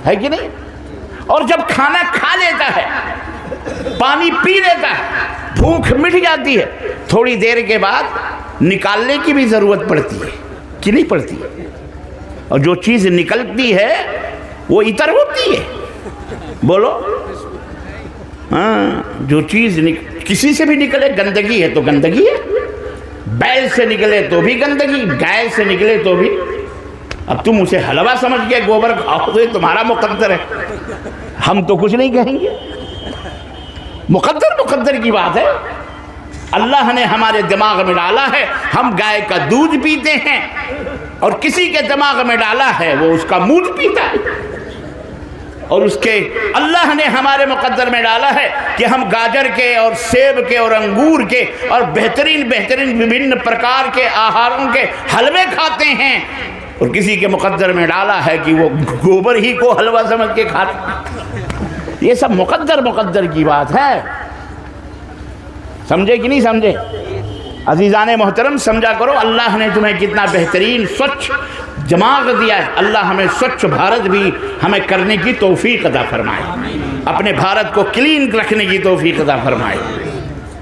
ہے کہ نہیں؟ اور جب کھانا کھا لیتا ہے، پانی پی لیتا ہے، بھوک مٹ جاتی ہے، تھوڑی دیر کے بعد نکالنے کی بھی ضرورت پڑتی ہے کہ نہیں پڑتی؟ اور جو چیز نکلتی ہے وہ عطر ہوتی ہے، بولو ہاں، جو چیز کسی سے بھی نکلے گندگی ہے تو گندگی ہے، بیل سے نکلے تو بھی گندگی، گائے سے نکلے تو بھی۔ اب تم اسے حلوہ سمجھ کے گوبر کھاؤ گے، تمہارا مقدر ہے، ہم تو کچھ نہیں کہیں گے، مقدر کی بات ہے۔ اللہ نے ہمارے دماغ میں ڈالا ہے، ہم گائے کا دودھ پیتے ہیں، اور کسی کے دماغ میں ڈالا ہے وہ اس کا مونج پیتا ہے، اور اس کے اللہ نے ہمارے مقدر میں ڈالا ہے کہ ہم گاجر کے اور سیب کے اور انگور کے اور بہترین وبھن پرکار کے آہاروں کے حلوے کھاتے ہیں، اور کسی کے مقدر میں ڈالا ہے کہ وہ گوبر ہی کو حلوہ سمجھ کے کھاتے۔ یہ سب مقدر کی بات ہے، سمجھے کہ نہیں سمجھے؟ عزیزان محترم سمجھا کرو، اللہ نے تمہیں کتنا بہترین سوچھ دماغ دیا ہے، اللہ ہمیں سوچھ بھارت بھی ہمیں کرنے کی توفیق عطا فرمائے، اپنے بھارت کو کلین رکھنے کی توفیق عطا فرمائے،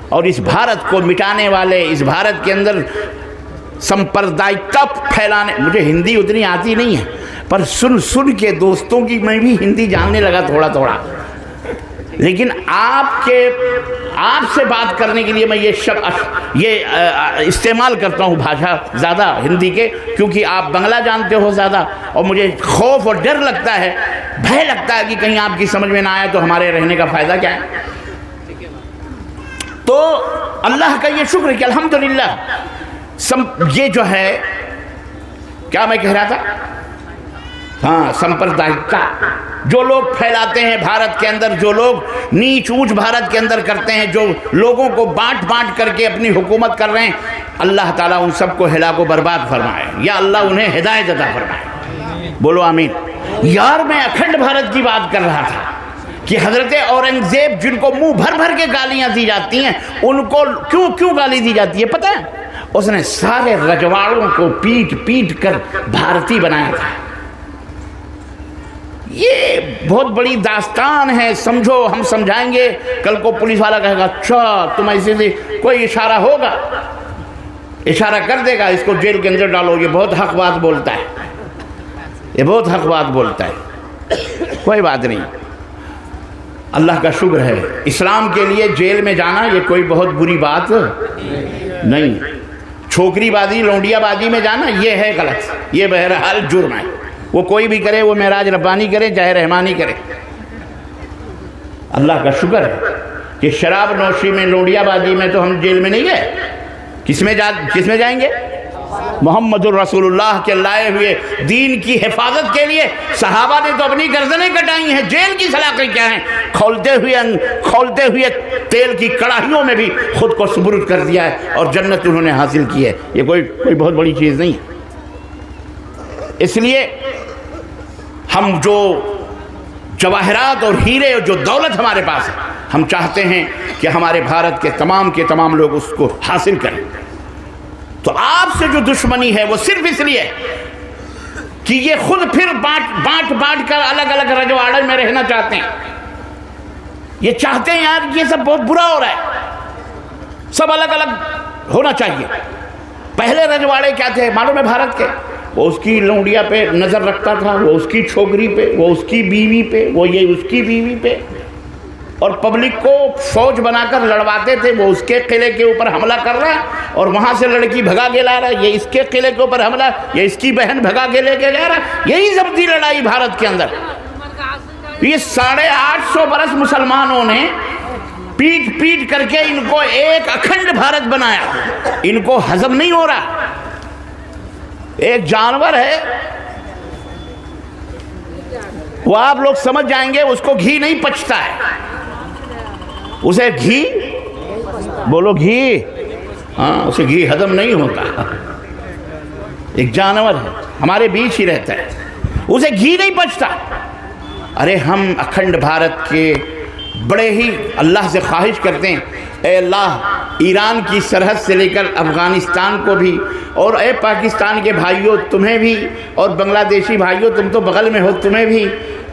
اور اس بھارت کو مٹانے والے، اس بھارت کے اندر سمپردائیکتا پھیلانے، مجھے ہندی اتنی آتی نہیں ہے، پر سن کے دوستوں کی میں بھی ہندی جاننے لگا تھوڑا، لیکن آپ سے بات کرنے کے لیے میں یہ استعمال کرتا ہوں بھاشا زیادہ ہندی کے، کیونکہ آپ بنگلہ جانتے ہو زیادہ، اور مجھے خوف اور ڈر لگتا ہے، بھے لگتا ہے کہ کہیں آپ کی سمجھ میں نہ آیا تو ہمارے رہنے کا فائدہ کیا ہے۔ تو اللہ کا یہ شکر ہے کہ الحمدللہ یہ جو ہے، کیا میں کہہ رہا تھا، ہاں، سمپردائیکتا جو لوگ پھیلاتے ہیں بھارت کے اندر، جو لوگ نیچ اونچ بھارت کے اندر کرتے ہیں، جو لوگوں کو بانٹ کر کے اپنی حکومت کر رہے ہیں، اللہ تعالیٰ ان سب کو ہلاک و برباد فرمائے، یا اللہ انہیں ہدایت عطا فرمائے، بولو آمین۔ یار میں اکھنڈ بھارت کی بات کر رہا تھا کہ حضرت اورنگزیب جن کو منہ بھر کے گالیاں دی جاتی ہیں، ان کو کیوں گالی دی جاتی ہے پتہ ہے؟ اس نے سارے رجواڑوں کو پیٹ کر بھارتی بنایا تھا۔ یہ بہت بڑی داستان ہے، سمجھو، ہم سمجھائیں گے، کل کو پولیس والا کہے گا اچھا تم ایسے سے، کوئی اشارہ ہوگا، اشارہ کر دے گا اس کو جیل کے اندر ڈالو، یہ بہت حق بات بولتا ہے، یہ بہت حق بات بولتا ہے، کوئی بات نہیں، اللہ کا شکر ہے، اسلام کے لیے جیل میں جانا یہ کوئی بہت بری بات نہیں، چھوکری بازی لونڈیا بازی میں جانا یہ ہے غلط، یہ بہرحال جرم ہے، وہ کوئی بھی کرے، وہ معراج ربانی کرے چاہے رحمانی کرے۔ اللہ کا شکر ہے کہ شراب نوشی میں، لونڈیا بازی میں تو ہم جیل میں نہیں گئے، کس میں جائیں گے؟ محمد الرسول اللہ کے لائے ہوئے دین کی حفاظت کے لیے صحابہ نے تو اپنی گردنیں کٹائی ہیں، جیل کی سلاخیں کیا ہیں، کھولتے ہوئے تیل کی کڑاہیوں میں بھی خود کو سپرد کر دیا ہے، اور جنت انہوں نے حاصل کی ہے، یہ کوئی بہت بڑی چیز نہیں ہے۔ اس لیے ہم جو جواہرات اور ہیرے اور جو دولت ہمارے پاس ہے، ہم چاہتے ہیں کہ ہمارے بھارت کے تمام لوگ اس کو حاصل کریں۔ تو آپ سے جو دشمنی ہے وہ صرف اس لیے کہ یہ خود پھر بانٹ کر الگ الگ رجواڑے میں رہنا چاہتے ہیں، یہ چاہتے ہیں یار یہ سب بہت برا ہو رہا ہے، سب الگ الگ ہونا چاہیے۔ پہلے رجواڑے کیا تھے معلوم ہے بھارت کے؟ وہ اس کی لونڈیا پہ نظر رکھتا تھا، وہ اس کی چھوکری پہ، وہ اس کی بیوی پہ، وہ یہ اس کی بیوی پہ، اور پبلک کو فوج بنا کر لڑواتے تھے، وہ اس کے قلعے کے اوپر حملہ کر رہا ہے اور وہاں سے لڑکی بھگا کے لا رہا ہے، یہ اس کے قلعے کے اوپر حملہ، یہ اس کی بہن بھگا کے لے کے جا رہا ہے، یہی سب تھی لڑائی بھارت کے اندر۔ یہ 850 برس مسلمانوں نے پیٹ کر کے ان کو ایک اکھنڈ بھارت بنایا، ان کو ہضم نہیں ہو رہا۔ ایک جانور ہے، وہ آپ لوگ سمجھ جائیں گے، اس کو گھی نہیں پچتا ہے، اسے گھی، بولو گھی، ہاں اسے گھی ہضم نہیں ہوتا۔ ایک جانور ہے ہمارے بیچ ہی رہتا ہے، اسے گھی نہیں پچتا۔ ارے ہم اکھنڈ بھارت کے بڑے ہی اللہ سے خواہش کرتے ہیں، اے اللہ ایران کی سرحد سے لے کر افغانستان کو بھی، اور اے پاکستان کے بھائیوں تمہیں بھی، اور بنگلہ دیشی بھائیوں تم تو بغل میں ہو تمہیں بھی،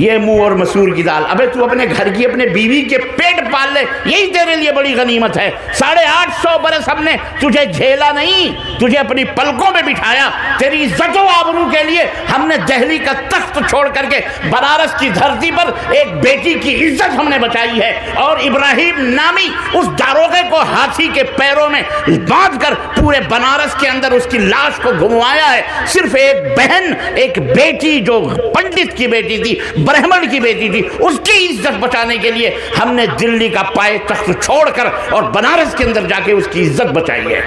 یہ منہ اور مسور کی دال. ابے تو اپنے گھر کی اپنے بیوی کے پیٹ پال لے, یہی تیرے لیے بڑی غنیمت ہے. 850 برس ہم نے تجھے جھیلا نہیں, تجھے اپنی پلکوں میں بٹھایا. تیری عزت و آبرو کے لیے ہم نے دہلی کا تخت چھوڑ کر کے بنارس کی دھرتی پر ایک بیٹی کی عزت ہم نے بچائی ہے. اور ابراہیم نامی اس داروغے کو ہاتھی کے پیروں میں باندھ کر پورے بنارس کے اندر اس کی لاش کو گھموایا ہے. صرف ایک بہن, ایک بیٹی جو پنڈت کی بیٹی تھی, برہمن کی بیٹی تھی, اس کی عزت بچانے کے لیے ہم نے دلی کا پائے تخت چھوڑ کر اور بنارس کے اندر جا کے اس کی عزت بچائی ہے.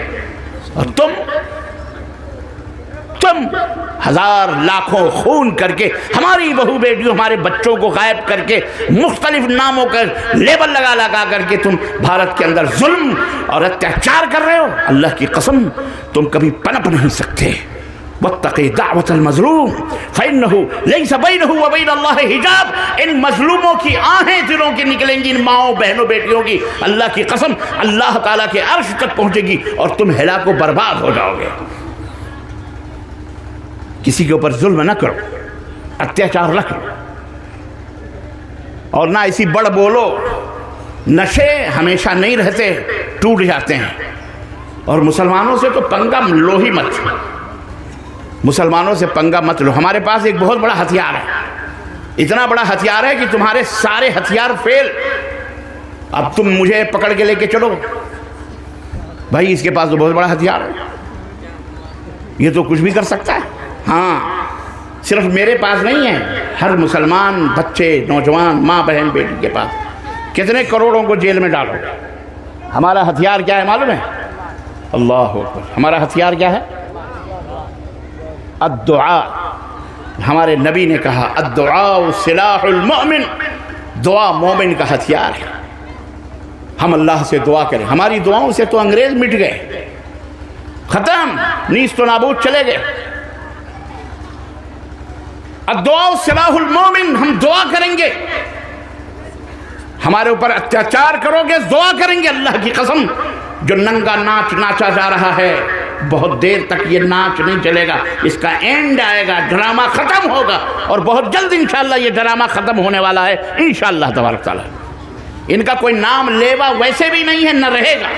اور تم ہزار لاکھوں خون کر کے, ہماری بہو بیٹیوں, ہمارے بچوں کو غائب کر کے, مختلف ناموں کا لیبل لگا کر کے تم بھارت کے اندر ظلم اور اتیاچار کر رہے ہو. اللہ کی قسم تم کبھی پنپ نہیں سکتے. واتقی دعوت المظلوم فإنه ليس بينه وبين الله حجاب. ان مظلوموں کی آہیں دلوں کی نکلیں گی, ان ماؤں بہنوں بیٹیوں کی. اللہ کی قسم اللہ تعالیٰ کے عرش تک پہنچے گی اور تم ہلاک و برباد ہو جاؤ گے. کسی کے اوپر ظلم نہ کرو, اتیاچار نہ کرو, اور نہ اسی بڑھ بولو. نشے ہمیشہ نہیں رہتے, ٹوٹ جاتے ہیں. اور مسلمانوں سے تو پنگا لو ہی مت, مسلمانوں سے پنگا مت لو. ہمارے پاس ایک بہت بڑا ہتھیار ہے, اتنا بڑا ہتھیار ہے کہ تمہارے سارے ہتھیار فیل. اب تم مجھے پکڑ کے لے کے چلو, بھائی اس کے پاس تو بہت بڑا ہتھیار ہے, یہ تو کچھ بھی کر سکتا ہے. ہاں, صرف میرے پاس نہیں ہے, ہر مسلمان بچے, نوجوان, ماں, بہن, بیٹی کے پاس. کتنے کروڑوں کو جیل میں ڈالو. ہمارا ہتھیار کیا ہے معلوم ہے؟ اللہ اکبر. ہمارا ہتھیار کیا ہے؟ الدعاء. ہمارے نبی نے کہا الدعاء سلاح المؤمن, دعا مومن کا ہتھیار ہے. ہم اللہ سے دعا کریں. ہماری دعاؤں سے تو انگریز مٹ گئے, ختم, نیست و نابود چلے گئے. الدعاء سلاح المؤمن, ہم دعا کریں گے. ہمارے اوپر اتیاچار کرو گے, دعا کریں گے. اللہ کی قسم جو ننگا ناچ ناچا جا رہا ہے, بہت دیر تک یہ ناچ نہیں چلے گا, اس کا اینڈ آئے گا, ڈرامہ ختم ہوگا. اور بہت جلد انشاءاللہ یہ ڈرامہ ختم ہونے والا ہے انشاءاللہ تبارک تعالیٰ. ان کا کوئی نام لیوا ویسے بھی نہیں ہے, نہ رہے گا.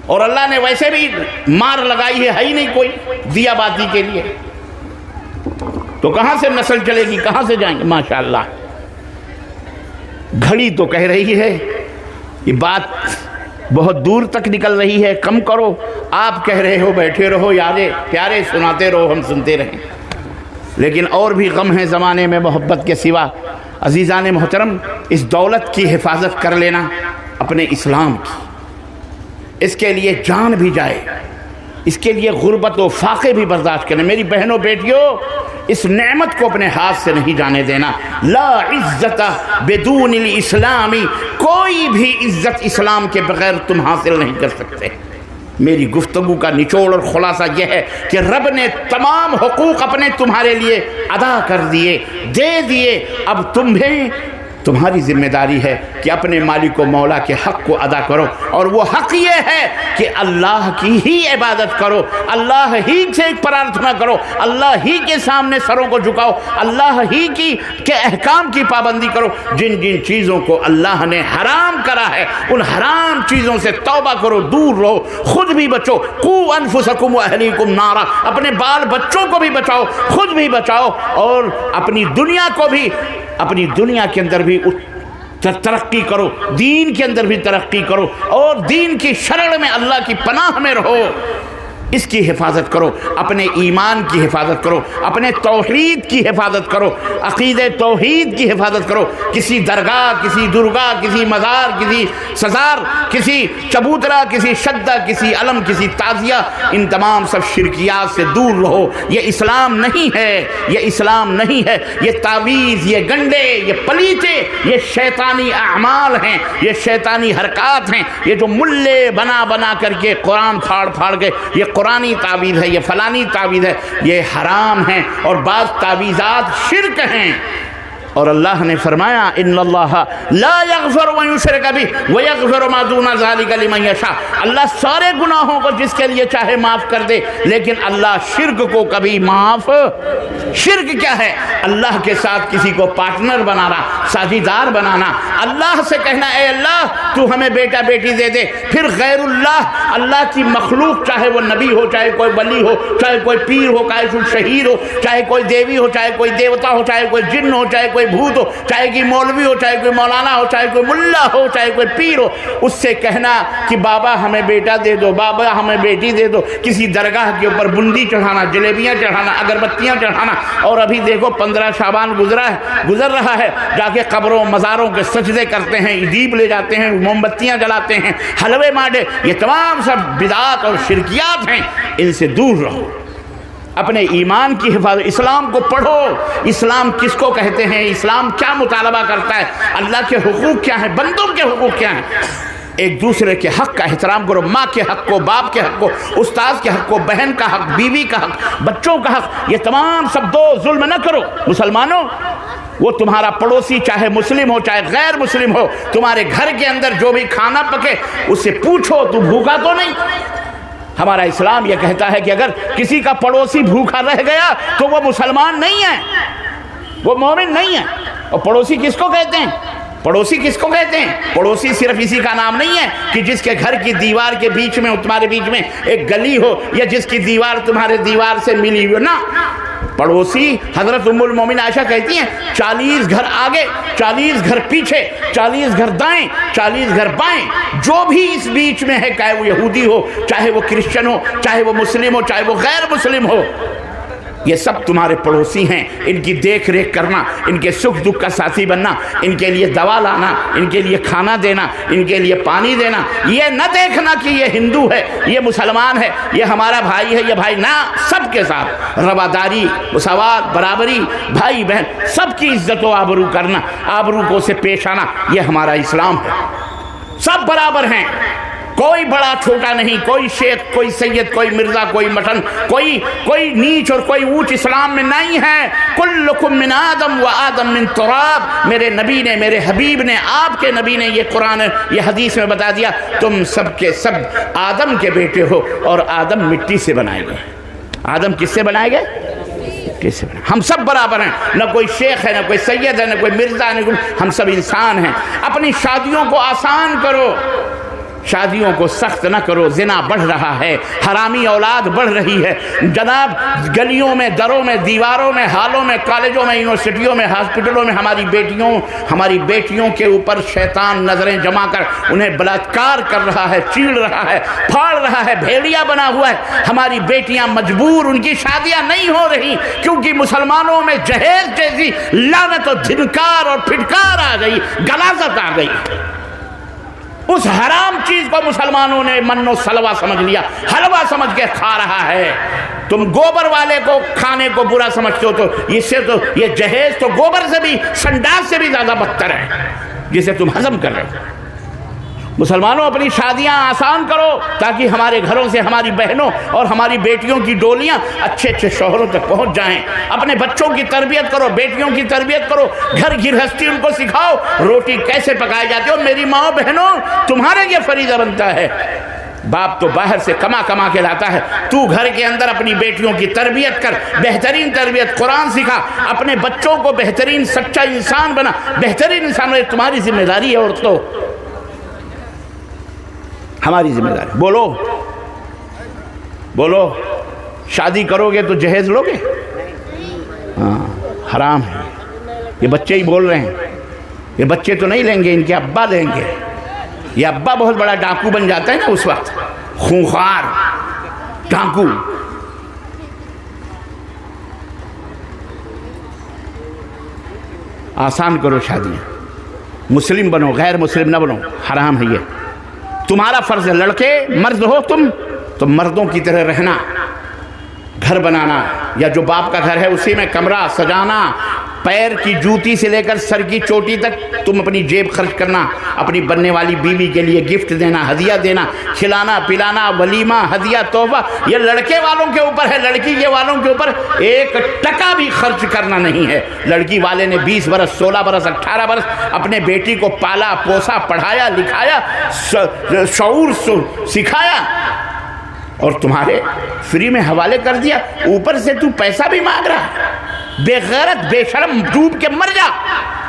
اور اللہ نے ویسے بھی مار لگائی ہے ہی نہیں کوئی دیا باتی کے لیے. تو کہاں سے نسل چلے گی, کہاں سے جائیں گے؟ ماشاءاللہ گھڑی تو کہہ رہی ہے, یہ بات بہت دور تک نکل رہی ہے, کم کرو. آپ کہہ رہے ہو بیٹھے رہو, یادیں پیارے سناتے رہو, ہم سنتے رہیں. لیکن اور بھی غم ہے زمانے میں محبت کے سوا. عزیزان محترم, اس دولت کی حفاظت کر لینا اپنے اسلام کی, اس کے لیے جان بھی جائے, اس کے لیے غربت و فاقے بھی برداشت کریں. میری بہنوں بیٹیوں, اس نعمت کو اپنے ہاتھ سے نہیں جانے دینا. لا عزت بدون الاسلام, کوئی بھی عزت اسلام کے بغیر تم حاصل نہیں کر سکتے. میری گفتگو کا نچوڑ اور خلاصہ یہ ہے کہ رب نے تمام حقوق اپنے تمہارے لیے ادا کر دیے, دے دیے. اب تمہیں تمہاری ذمہ داری ہے کہ اپنے مالک و مولا کے حق کو ادا کرو. اور وہ حق یہ ہے کہ اللہ کی ہی عبادت کرو, اللہ ہی سے پرارتھنا کرو, اللہ ہی کے سامنے سروں کو جھکاؤ, اللہ ہی کے احکام کی پابندی کرو. جن جن چیزوں کو اللہ نے حرام کرا ہے ان حرام چیزوں سے توبہ کرو, دور رہو, خود بھی بچو. قوا انفسکم واہلیکم نارا, اپنے بال بچوں کو بھی بچاؤ, خود بھی بچاؤ, اور اپنی دنیا کو بھی, اپنی دنیا کے اندر بھی ترقی کرو, دین کے اندر بھی ترقی کرو, اور دین کی شرع میں اللہ کی پناہ میں رہو. اس کی حفاظت کرو, اپنے ایمان کی حفاظت کرو, اپنے توحید کی حفاظت کرو, عقید توحید کی حفاظت کرو. کسی درگاہ, کسی درگاہ, کسی مزار, کسی سزار, کسی چبوترا, کسی شدہ, کسی علم, کسی تعزیہ, ان تمام سب شرکیات سے دور رہو. یہ اسلام نہیں ہے, یہ اسلام نہیں ہے. یہ تعویذ, یہ گنڈے, یہ پلیتے, یہ شیطانی اعمال ہیں, یہ شیطانی حرکات ہیں. یہ جو ملے بنا بنا کر کے قرآن پھاڑ پھاڑ کے یہ قرآنی تعویذ ہے, یہ فلانی تعویذ ہے, یہ حرام ہیں. اور بعض تعویذات شرک ہیں, اور اللہ نے فرمایا انَّاللَّهَ لَا يَغْفِرُ أَن يُشْرَكَ بِهِ وَيَغْفِرُ مَا دُونَ ذَلِكَ لِمَن يَشَاءُ۔ اللہ سارے گناہوں کو جس کے لیے چاہے معاف کر دے، لیکن اللہ شرک کو کبھی معاف، شرک کیا ہے؟ اللہ کے ساتھ کسی کو پارٹنر بنانا، ساجیدار بنانا، اللہ سے کہنا اے اللہ تو ہمیں بیٹا بیٹی دے دے، پھر غیر اللہ کی مخلوق، چاہے وہ نبی ہو، چاہے کوئی ولی ہو، چاہے کوئی پیر ہو، چاہے کوئی شہید ہو، چاہے کوئی دیوی ہو، چاہے کوئی دیوتا ہو، چاہے کوئی جن ہو، چاہے کوئی بھوت ہو، چاہے کوئی مولوی ہو، چاہے کوئی مولانا ہو، چاہے کوئی ملا ہو، چاہے کوئی پیر ہو، اس سے کہنا کہ بابا ہمیں بیٹا دے دو، بابا ہمیں بیٹی دے دو، کسی درگاہ کے اوپر بندی چڑھانا، جلیبیاں چڑھانا، اگربتیاں چڑھانا۔ اور ابھی دیکھو 15 شعبان گزر رہا ہے، جا کے قبروں مزاروں کے سجدے کرتے ہیں، دیپ لے جاتے ہیں، موم بتیاں جلاتے ہیں، حلوے مانڈے، یہ تمام سب بدعات اور شرکیات ہیں، ان سے دور رہو، اپنے ایمان کی حفاظت۔ اسلام کو پڑھو، اسلام کس کو کہتے ہیں، اسلام کیا مطالبہ کرتا ہے، اللہ کے حقوق کیا ہیں، بندوں کے حقوق کیا ہیں۔ ایک دوسرے کے حق کا احترام کرو، ماں کے حق کو، باپ کے حق کو، استاد کے حق کو، بہن کا حق، بیوی کا حق، بچوں کا حق، یہ تمام سب دو، ظلم نہ کرو۔ مسلمانوں، وہ تمہارا پڑوسی چاہے مسلم ہو چاہے غیر مسلم ہو، تمہارے گھر کے اندر جو بھی کھانا پکے اس سے پوچھو تو بھوکا تو نہیں؟ ہمارا اسلام یہ کہتا ہے کہ اگر کسی کا پڑوسی بھوکا رہ گیا تو وہ مسلمان نہیں ہے، وہ مومن نہیں ہے۔ اور پڑوسی کس کو کہتے ہیں؟ پڑوسی کس کو کہتے ہیں؟ پڑوسی صرف اسی کا نام نہیں ہے کہ جس کے گھر کی دیوار کے بیچ میں، تمہارے بیچ میں ایک گلی ہو، یا جس کی دیوار تمہارے دیوار سے ملی ہو، نہ۔ پڑوسی، حضرت ام المومن عائشہ کہتی ہیں 40 گھر آگے، 40 گھر پیچھے، 40 گھر دائیں، 40 گھر بائیں، جو بھی اس بیچ میں ہے، چاہے وہ یہودی ہو، چاہے وہ کرسچن ہو، چاہے وہ مسلم ہو، چاہے وہ غیر مسلم ہو، یہ سب تمہارے پڑوسی ہیں۔ ان کی دیکھ ریکھ کرنا، ان کے سکھ دکھ کا ساتھی بننا، ان کے لیے دوا لانا، ان کے لیے کھانا دینا، ان کے لیے پانی دینا، یہ نہ دیکھنا کہ یہ ہندو ہے، یہ مسلمان ہے، یہ ہمارا بھائی ہے، یہ بھائی نہ، سب کے ساتھ رواداری، مساوات، برابری، بھائی بہن سب کی عزت و آبرو کرنا، آبرو کو سے پیش آنا، یہ ہمارا اسلام ہے۔ سب برابر ہیں، کوئی بڑا چھوٹا نہیں، کوئی شیخ، کوئی سید، کوئی مرزا، کوئی مٹن، کوئی نیچ اور کوئی اونچ اسلام میں نہیں ہے۔ کلکم من آدم و آدم من تراب، میرے نبی نے، میرے حبیب نے، آپ کے نبی نے یہ قرآن، یہ حدیث میں بتا دیا، تم سب کے سب آدم کے بیٹے ہو، اور آدم مٹی سے بنائے گئے۔ آدم کس سے بنائے گئے؟ مٹی سے بنائے۔ ہم سب برابر ہیں، نہ کوئی شیخ ہے، نہ کوئی سید ہے، نہ کوئی مرزا ہے، ہم سب انسان ہیں۔ اپنی شادیوں کو آسان کرو، شادیوں کو سخت نہ کرو، زنا بڑھ رہا ہے، حرامی اولاد بڑھ رہی ہے جناب، گلیوں میں، دروں میں، دیواروں میں، ہالوں میں، کالجوں میں، یونیورسٹیوں میں، ہاسپٹلوں میں ہماری بیٹیوں کے اوپر شیطان نظریں جما کر انہیں بلاತ್ಕಾರ کر رہا ہے، چیڑ رہا ہے، پھاڑ رہا ہے، بھیڑیا بنا ہوا ہے۔ ہماری بیٹیاں مجبور، ان کی شادیاں نہیں ہو رہی کیونکہ مسلمانوں میں جہیز جیسی لعنت و دھنکار اور پھٹکار آ گئی، غلاظت آ گئی۔ اس حرام چیز کو مسلمانوں نے من و سلوا سمجھ لیا، حلوہ سمجھ کے کھا رہا ہے۔ تم گوبر والے کو کھانے کو برا سمجھتے ہو، تو اس سے تو یہ جہیز تو گوبر سے بھی، سنڈاس سے بھی زیادہ بدتر ہے جسے تم ہضم کر رہے ہو۔ مسلمانوں، اپنی شادیاں آسان کرو تاکہ ہمارے گھروں سے ہماری بہنوں اور ہماری بیٹیوں کی ڈولیاں اچھے اچھے شوہروں تک پہنچ جائیں۔ اپنے بچوں کی تربیت کرو، بیٹیوں کی تربیت کرو، گھر گرہستی ان کو سکھاؤ، روٹی کیسے پکائی جاتی ہو۔ میری ماں بہنوں، تمہارے یہ فریضہ بنتا ہے۔ باپ تو باہر سے کما کے لاتا ہے، تو گھر کے اندر اپنی بیٹیوں کی تربیت کر، بہترین تربیت، قرآن سکھا، اپنے بچوں کو بہترین سچا انسان بنا، بہترین انسان بنا۔ تمہاری ذمہ داری ہے عورتوں، ہماری ذمہ داری۔ بولو، شادی کرو گے تو جہیز لو گے؟ ہاں، حرام ہے۔ یہ بچے ہی بول رہے ہیں، یہ بچے تو نہیں لیں گے، ان کے ابا لیں گے۔ یہ ابا بہت بڑا ڈاکو بن جاتا ہے نا اس وقت، خونخوار ڈاکو۔ آسان کرو شادیاں، مسلم بنو، غیر مسلم نہ بنو، حرام ہے یہ۔ تمہارا فرض ہے، لڑکے مرد ہو تم تو مردوں کی طرح رہنا، گھر بنانا، یا جو باپ کا گھر ہے اسی میں کمرہ سجانا، پیر کی جوتی سے لے کر سر کی چوٹی تک تم اپنی جیب خرچ کرنا، اپنی بننے والی بیوی کے لیے گفٹ دینا، ہدیہ دینا، کھلانا پلانا، ولیمہ، ہدیہ، تحفہ، یہ لڑکے والوں کے اوپر ہے، لڑکی کے والوں کے اوپر ایک ٹکا بھی خرچ کرنا نہیں ہے۔ لڑکی والے نے 20 برس، 16 برس، 18 برس اپنے بیٹی کو پالا پوسا، پڑھایا لکھایا، شعور سکھایا، اور تمہارے فری میں حوالے کر دیا، اوپر سے تو پیسہ بھی مانگ رہا ہے۔ بے غیرت، بے شرم، ڈوب کے مر جا۔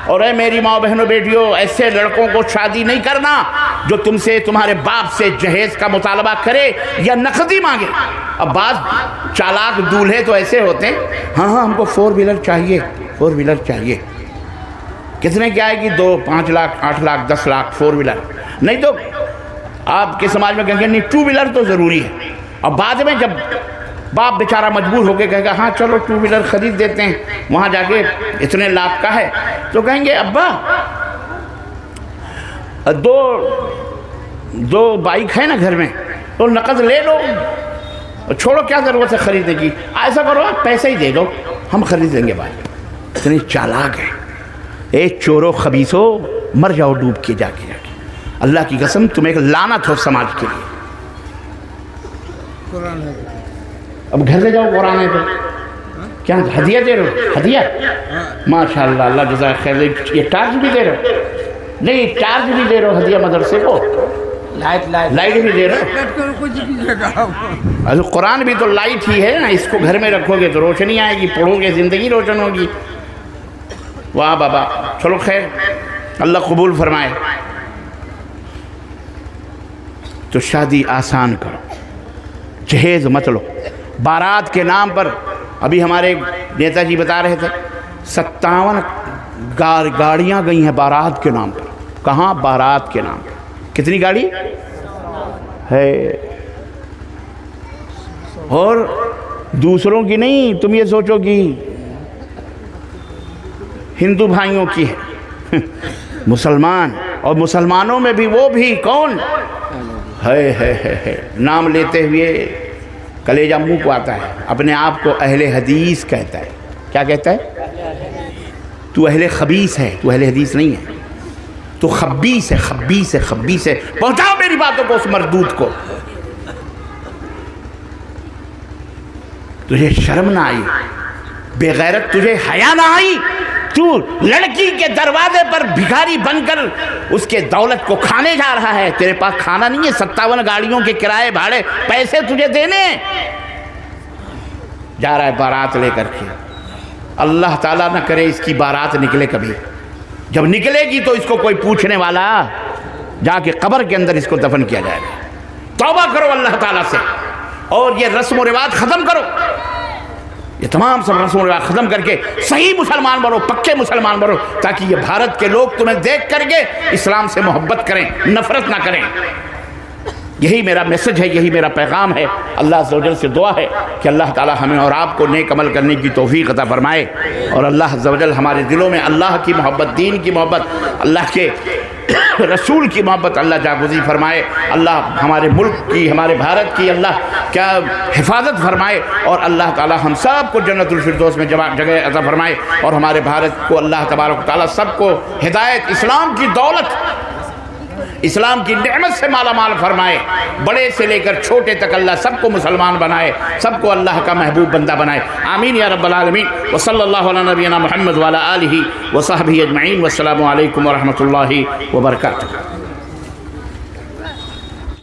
اور اے میری ماں بہنوں بیٹیوں، ایسے لڑکوں کو شادی نہیں کرنا جو تم سے، تمہارے باپ سے جہیز کا مطالبہ کرے یا نقدی مانگے۔ اب بعض چالاک دولہے تو ایسے ہوتے ہیں، ہاں ہم کو 4 ویلر چاہیے، 4 ویلر چاہیے۔ کتنے کی آئے گی؟ 2، 5 لاکھ، 8 لاکھ، 10 لاکھ 4 ویلر۔ نہیں تو آپ کے سماج میں کہیں گے نہیں 2 ویلر تو ضروری ہے۔ اور بعد میں جب باپ بیچارہ مجبور ہو کے کہے گا ہاں چلو 2 ویلر خرید دیتے ہیں، وہاں جا کے اتنے لاکھ کا ہے، تو کہیں گے ابا دو بائک ہے نا گھر میں، تو نقد لے لو، چھوڑو کیا ضرورت ہے خریدنے کی، ایسا کرو آپ پیسے ہی دے دو، ہم خرید لیں گے بائک۔ اتنی چالاک ہے۔ اے چورو خبیثو، مر جاؤ ڈوب کے جا کے۔ اللہ کی قسم تم ایک لعنت ہو سماج کے لیے۔ اب گھر سے جاؤ، قرآن ہے تو کیا ہدیہ دے رہے ہو؟ ہدیہ ماشاءاللہ، اللہ جزاک خیر۔ یہ ٹارچ بھی دے رہے ہو؟ نہیں، ٹارچ بھی دے رہے ہو ہدیہ مدرسے کو، لائٹ بھی دے رہے ہو؟ قرآن بھی تو لائٹ ہی ہے نا، اس کو گھر میں رکھو گے تو روشنی آئے گی، پڑھو گے زندگی روشن ہوگی۔ واہ بابا، چلو خیر، اللہ قبول فرمائے۔ تو شادی آسان کرو، جہیز مت لو۔ بارات کے نام پر ابھی ہمارے نیتا جی بتا رہے تھے 57 گاڑیاں گئی ہیں بارات کے نام پر۔ کہاں؟ بارات کے نام پر۔ کتنی گاڑی ہے؟ اور دوسروں کی نہیں، تم یہ سوچو کہ ہندو بھائیوں کی ہے، مسلمان، اور مسلمانوں میں بھی وہ بھی کون ہے نام لیتے ہوئے کلیجہ منہ کو آتا ہے، اپنے آپ کو اہل حدیث کہتا ہے۔ کیا کہتا ہے؟ تو اہل خبیث ہے، تو اہل حدیث نہیں ہے، تو خبیث ہے، خبیث ہے، خبیث ہے۔ پہنچاؤ میری باتوں کو اس مردود کو۔ تجھے شرم نہ آئی؟ بے غیرت، تجھے حیا نہ آئی؟ تو لڑکی کے دروازے پر بھکاری بن کر اس کے دولت کو کھانے جا رہا ہے۔ تیرے پاس کھانا نہیں ہے، 57 گاڑیوں کے کرائے بھاڑے پیسے تجھے دینے، جا رہا ہے بارات لے کر کے۔ اللہ تعالیٰ نہ کرے اس کی بارات نکلے کبھی، جب نکلے گی تو اس کو کوئی پوچھنے والا، جا کے قبر کے اندر اس کو دفن کیا جائے گا۔ توبہ کرو اللہ تعالیٰ سے، اور یہ رسم و رواج ختم کرو، یہ تمام سب رسم و رواج ختم کر کے صحیح مسلمان بنو، پکے مسلمان بنو، تاکہ یہ بھارت کے لوگ تمہیں دیکھ کر کے اسلام سے محبت کریں، نفرت نہ کریں۔ یہی میرا میسج ہے، یہی میرا پیغام ہے۔ اللہ عز و جل سے دعا ہے کہ اللہ تعالی ہمیں اور آپ کو نیک عمل کرنے کی توفیق عطا فرمائے، اور اللہ عز و جل ہمارے دلوں میں اللہ کی محبت، دین کی محبت، اللہ کے رسول کی محبت اللہ جاگزی فرمائے۔ اللہ ہمارے ملک کی، ہمارے بھارت کی اللہ کیا حفاظت فرمائے، اور اللہ تعالی ہم سب کو جنت الفردوس میں جگہ عطا فرمائے، اور ہمارے بھارت کو اللہ تبارک و تعالی سب کو ہدایت، اسلام کی دولت، اسلام کی نعمت سے مالا مال فرمائے، بڑے سے لے کر چھوٹے تک اللہ سب کو مسلمان بنائے، سب کو اللہ کا محبوب بندہ بنائے، آمین یا رب العالمین۔ وصلی اللہ علی نبینا محمد وعلی آلہ وصحبہ اجمعین، والسلام علیکم ورحمۃ اللہ وبرکاتہ۔